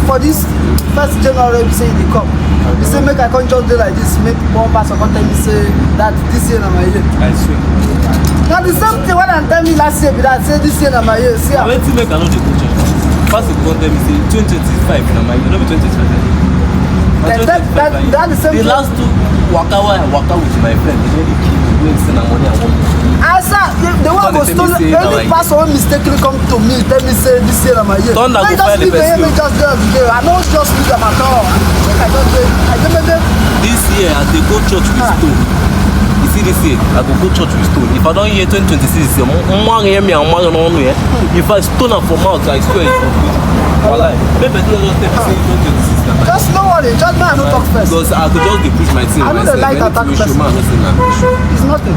for this 1st January we say they come. You say make I come just do like this, make one person come tell me say that this year na my year. I swear. Now the same thing when I tell me last year, but I say this year na my year. See, When you make another go church, first you come tell me say 2025 na my year, not be 2025. That the same The thing. last two waka with my friend, they really kill me. When send money I want. Answer the one go stone any person wey mistakenly come to me tell me say this year na my year. Thunder go file the person. Just there. I no just leave them at all. Make I just say This year I dey go church with stone. You see this year I go church with stone. If I don't hear 2026, man hear me and man no know. If I stone am for mouth, I swear it's for good. Wallahi, maybe don't just tell me say 2026 na my year. just no worry, just man no talk first. Because I could just dey push my thing. I no dey like attack person. It's nothing.